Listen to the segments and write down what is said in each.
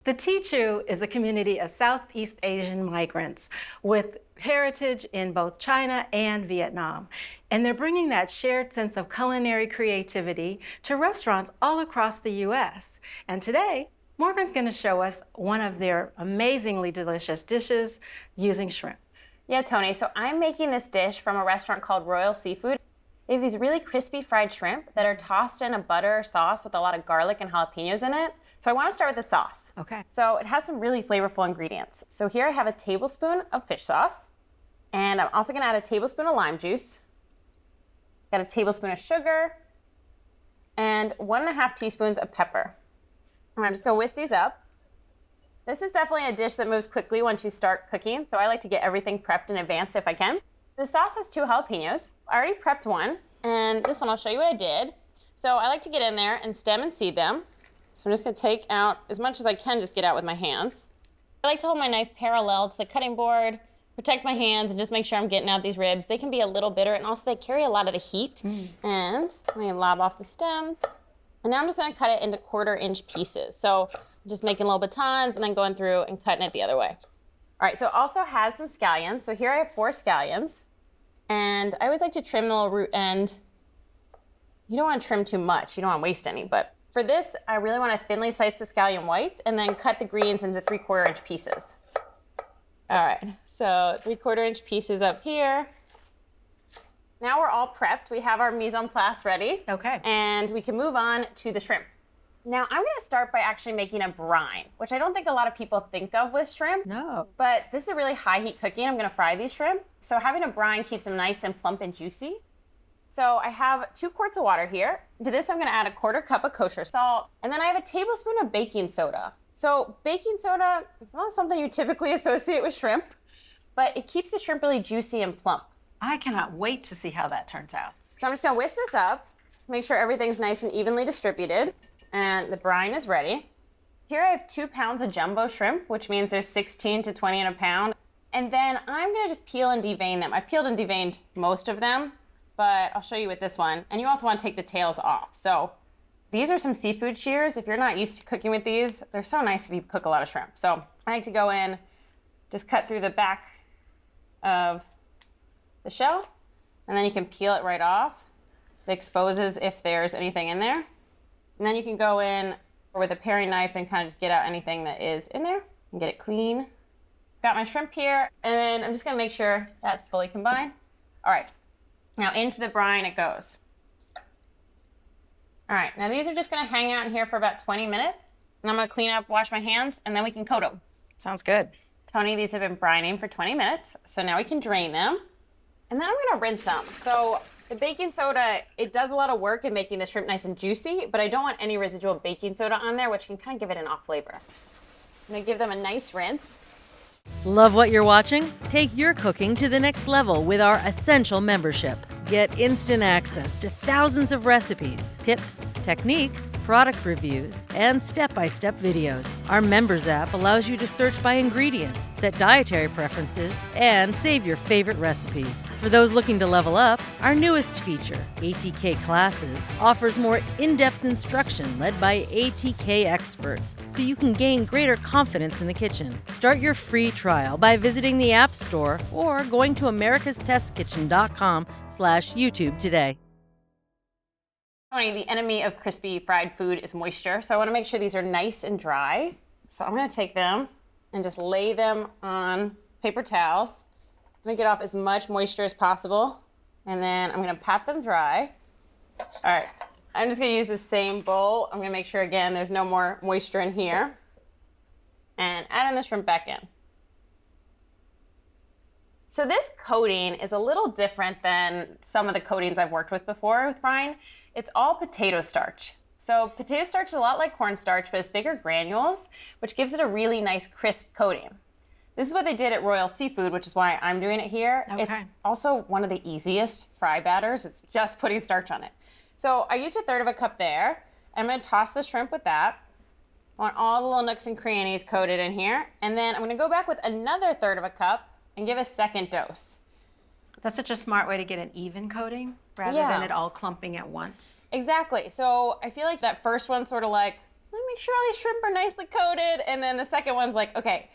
The Teochew is a community of Southeast Asian migrants with heritage in both China and Vietnam. And they're bringing that shared sense of culinary creativity to restaurants all across the U.S. And today, Morgan's going to show us one of their amazingly delicious dishes using shrimp. Yeah, Toni, so I'm making this dish from a restaurant called Royal Seafood. They have these really crispy fried shrimp that are tossed in a butter sauce with a lot of garlic and jalapeños in it. So I want to start with the sauce. Okay. So it has some really flavorful ingredients. So here I have a tablespoon of fish sauce, and I'm also going to add a tablespoon of lime juice, got a tablespoon of sugar, and 1.5 teaspoons of pepper. And I'm just going to whisk these up. This is definitely a dish that moves quickly once you start cooking, so I like to get everything prepped in advance if I can. The sauce has 2 jalapeños. I already prepped one, and this one I'll show you what I did. So I like to get in there and stem and seed them. So I'm just going to take out as much as I can, just get out with my hands. I like to hold my knife parallel to the cutting board, protect my hands, and just make sure I'm getting out these ribs. They can be a little bitter, and also they carry a lot of the heat. And let me lob off the stems. And now I'm just going to cut it into 1/4-inch pieces. So I'm just making little batons and then going through and cutting it the other way. All right, so it also has some scallions. So here I have 4 scallions. And I always like to trim the little root end. You don't want to trim too much. You don't want to waste any. But for this, I really want to thinly slice the scallion whites and then cut the greens into 3/4-inch pieces. All right, so 3/4-inch pieces up here. Now we're all prepped. We have our mise en place ready. Okay. And we can move on to the shrimp. Now I'm going to start by actually making a brine, which I don't think a lot of people think of with shrimp. No. But this is a really high heat cooking. I'm going to fry these shrimp. So having a brine keeps them nice and plump and juicy. So I have 2 quarts of water here. To this I'm going to add a 1/4 cup of kosher salt. And then I have a tablespoon of baking soda. So baking soda, it's not something you typically associate with shrimp, but it keeps the shrimp really juicy and plump. I cannot wait to see how that turns out. So I'm just going to whisk this up, make sure everything's nice and evenly distributed. And the brine is ready. Here I have 2 pounds of jumbo shrimp, which means there's 16 to 20 in a pound. And then I'm gonna just peel and devein them. I peeled and deveined most of them, but I'll show you with this one. And you also wanna take the tails off. So these are some seafood shears. If you're not used to cooking with these, they're so nice if you cook a lot of shrimp. So I like to go in, just cut through the back of the shell, and then you can peel it right off. It exposes if there's anything in there. And then you can go in with a paring knife and kind of just get out anything that is in there and get it clean. Got my shrimp here, and then I'm just gonna make sure that's fully combined. All right, now into the brine it goes. All right, now these are just gonna hang out in here for about 20 minutes, and I'm gonna clean up, wash my hands, and then we can coat them. Sounds good. Toni, these have been brining for 20 minutes, so now we can drain them. And then I'm gonna rinse them. So the baking soda, it does a lot of work in making the shrimp nice and juicy, but I don't want any residual baking soda on there, which can kind of give it an off flavor. I'm gonna give them a nice rinse. Love what you're watching? Take your cooking to the next level with our Essential membership. Get instant access to thousands of recipes, tips, techniques, product reviews, and step-by-step videos. Our Members app allows you to search by ingredient, set dietary preferences, and save your favorite recipes. For those looking to level up, our newest feature, ATK Classes, offers more in-depth instruction led by ATK experts so you can gain greater confidence in the kitchen. Start your free trial by visiting the App Store or going to americastestkitchen.com/YouTube today. Toni, the enemy of crispy fried food is moisture, so I want to make sure these are nice and dry. So I'm going to take them and just lay them on paper towels. I'm going to get off as much moisture as possible, and then I'm going to pat them dry. All right, I'm just going to use the same bowl. I'm going to make sure, again, there's no more moisture in here. And add in the shrimp back in. So this coating is a little different than some of the coatings I've worked with before with brine. It's all potato starch. So potato starch is a lot like cornstarch, but it's bigger granules, which gives it a really nice crisp coating. This is what they did at Royal Seafood, which is why I'm doing it here. Okay. It's also one of the easiest fry batters. It's just putting starch on it. So I used 1/3 cup there. I'm gonna toss the shrimp with that. I want all the little nooks and crannies coated in here. And then I'm gonna go back with another 1/3 cup and give a second dose. That's such a smart way to get an even coating rather than it all clumping at once. Exactly. So I feel like that first one's sort of like let me make sure all these shrimp are nicely coated. And then the second one's like, okay,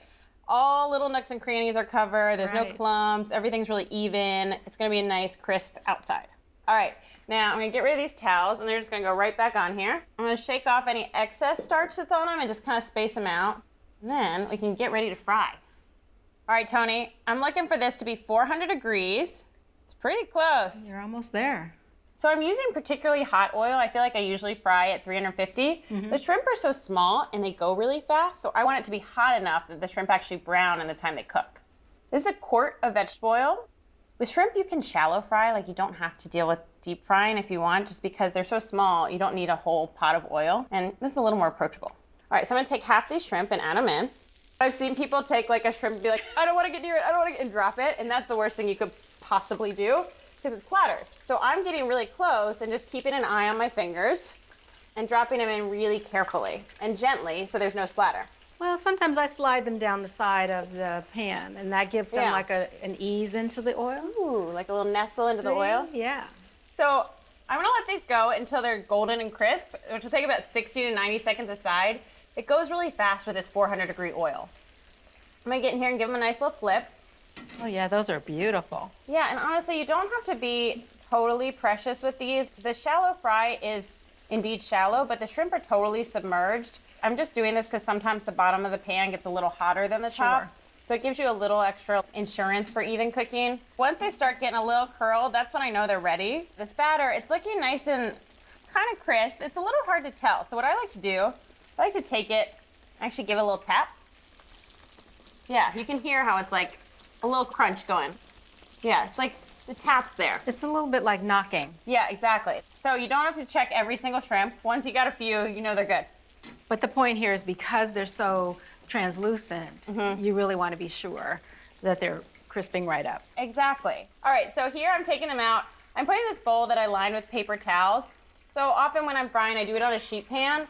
all little nooks and crannies are covered. There's no clumps. Everything's really even. It's gonna be a nice crisp outside. All right, now I'm gonna get rid of these towels and they're just gonna go right back on here. I'm gonna shake off any excess starch that's on them and just kind of space them out. And then we can get ready to fry. All right, Toni, I'm looking for this to be 400 degrees. It's pretty close. You're almost there. So I'm using particularly hot oil. I feel like I usually fry at 350. The shrimp are so small and they go really fast, so I want it to be hot enough that the shrimp actually brown in the time they cook. This is a quart of vegetable oil. With shrimp, you can shallow fry, like you don't have to deal with deep frying if you want, just because they're so small, you don't need a whole pot of oil, and this is a little more approachable. All right, so I'm gonna take half these shrimp and add them in. I've seen people take like a shrimp and be like, I don't wanna get near it, I don't wanna get, and drop it, and that's the worst thing you could possibly do, because it splatters. So I'm getting really close and just keeping an eye on my fingers and dropping them in really carefully and gently so there's no splatter. Well, sometimes I slide them down the side of the pan, and that gives them like an ease into the oil. Ooh, like a little nestle into the oil? Yeah. So I'm gonna let these go until they're golden and crisp, which will take about 60 to 90 seconds aside. It goes really fast with this 400-degree oil. I'm gonna get in here and give them a nice little flip. Oh yeah, those are beautiful. Yeah, and honestly, you don't have to be totally precious with these. The shallow fry is indeed shallow, but the shrimp are totally submerged. I'm just doing this because sometimes the bottom of the pan gets a little hotter than the top. So it gives you a little extra insurance for even cooking. Once they start getting a little curled, that's when I know they're ready. This batter, it's looking nice and kind of crisp. It's a little hard to tell. So what I like to do, I like to take it, actually give it a little tap. Yeah, you can hear how it's like a little crunch going. Yeah, it's like the tap's there. It's a little bit like knocking. Yeah, exactly. So you don't have to check every single shrimp. Once you got a few, you know they're good. But the point here is because they're so translucent, you really want to be sure that they're crisping right up. Exactly. All right, so here I'm taking them out. I'm putting this bowl that I lined with paper towels. So often when I'm frying, I do it on a sheet pan.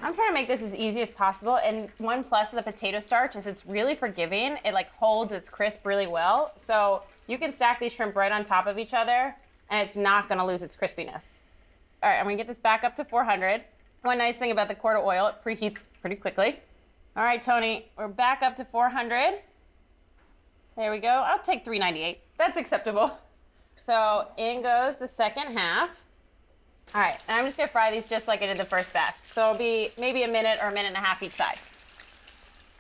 I'm trying to make this as easy as possible, and one plus of the potato starch is it's really forgiving. It like holds its crisp really well. So you can stack these shrimp right on top of each other, and it's not gonna lose its crispiness. All right, I'm gonna get this back up to 400. One nice thing about the quart of oil, it preheats pretty quickly. All right, Toni, we're back up to 400. There we go. I'll take 398. That's acceptable. So in goes the second half. All right, and I'm just gonna fry these just like I did the first batch. So it'll be maybe a minute or a minute and a half each side.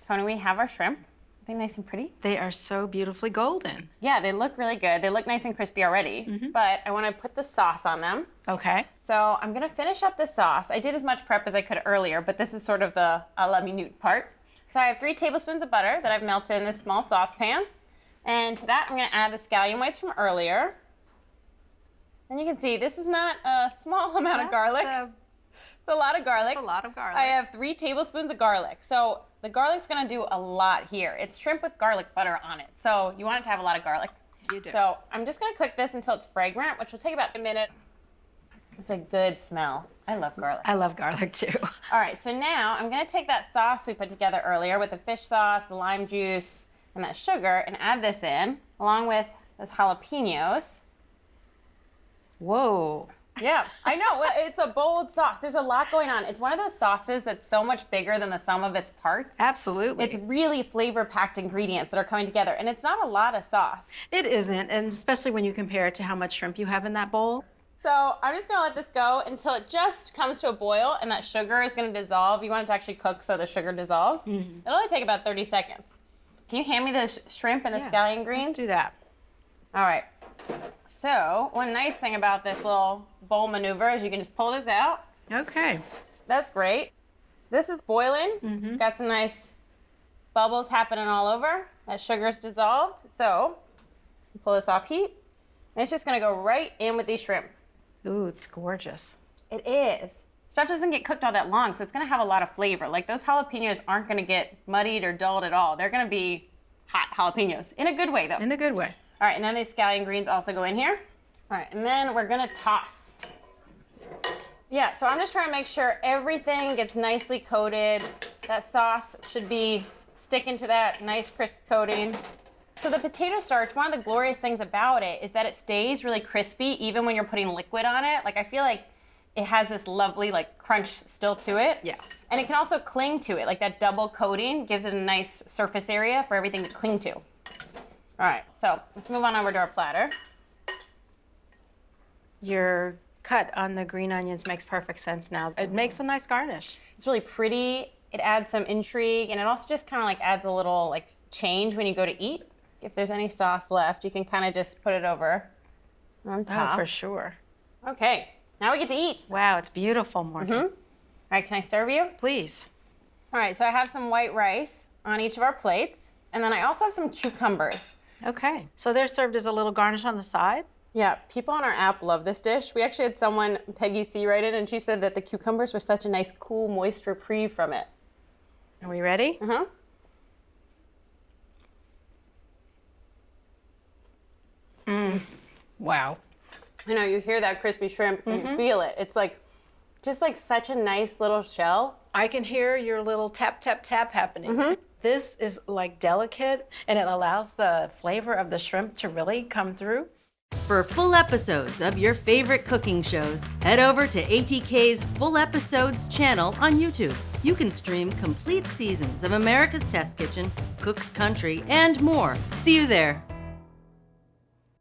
Toni, we have our shrimp. Are they nice and pretty? They are so beautifully golden. Yeah, they look really good. They look nice and crispy already, but I wanna put the sauce on them. Okay. So I'm gonna finish up the sauce. I did as much prep as I could earlier, but this is sort of the a la minute part. So I have 3 tablespoons of butter that I've melted in this small saucepan. And to that, I'm gonna add the scallion whites from earlier. And you can see, this is not a small amount of garlic. It's a lot of garlic. It's a lot of garlic. I have 3 tablespoons of garlic. So the garlic's gonna do a lot here. It's shrimp with garlic butter on it. So you want it to have a lot of garlic. You do. So I'm just gonna cook this until it's fragrant, which will take about a minute. It's a good smell. I love garlic. I love garlic too. All right, so now I'm gonna take that sauce we put together earlier with the fish sauce, the lime juice, and that sugar, and add this in, along with those jalapeños. Whoa. Yeah, I know, well, it's a bold sauce. There's a lot going on. It's one of those sauces that's so much bigger than the sum of its parts. Absolutely. It's really flavor-packed ingredients that are coming together, and it's not a lot of sauce. It isn't, and especially when you compare it to how much shrimp you have in that bowl. So I'm just gonna let this go until it just comes to a boil and that sugar is gonna dissolve. You want it to actually cook so the sugar dissolves. It'll only take about 30 seconds. Can you hand me the shrimp and the scallion greens? Let's do that. All right. So one nice thing about this little bowl maneuver is you can just pull this out. Okay. That's great. This is boiling. Got some nice bubbles happening all over. That sugar's dissolved. So pull this off heat. And it's just gonna go right in with these shrimp. Ooh, it's gorgeous. It is. Stuff doesn't get cooked all that long, so it's gonna have a lot of flavor. Like those jalapeños aren't gonna get muddied or dulled at all. They're gonna be hot jalapeños. In a good way though. In a good way. All right, and then these scallion greens also go in here. All right, and then we're gonna toss. Yeah, so I'm just trying to make sure everything gets nicely coated. That sauce should be sticking to that nice crisp coating. So the potato starch, one of the glorious things about it is that it stays really crispy even when you're putting liquid on it. Like I feel like it has this lovely like crunch still to it. Yeah. And it can also cling to it. Like that double coating gives it a nice surface area for everything to cling to. All right, so let's move on over to our platter. Your cut on the green onions makes perfect sense now. It makes a nice garnish. It's really pretty. It adds some intrigue, and it also just kind of like adds a little like change when you go to eat. If there's any sauce left, you can kind of just put it over on top. Oh, for sure. Okay, now we get to eat. Wow, it's beautiful, Morgan. All right, can I serve you? Please. All right, so I have some white rice on each of our plates, and then I also have some cucumbers. Okay, so they're served as a little garnish on the side? Yeah, people on our app love this dish. We actually had someone, Peggy C, write in, and she said that the cucumbers were such a nice, cool, moist reprieve from it. Are we ready? Wow. I know, you hear that crispy shrimp, and you feel it. It's like, just like such a nice little shell. I can hear your little tap, tap, tap happening. This is like delicate, and it allows the flavor of the shrimp to really come through. For full episodes of your favorite cooking shows, head over to ATK's Full Episodes channel on YouTube. You can stream complete seasons of America's Test Kitchen, Cook's Country, and more. See you there.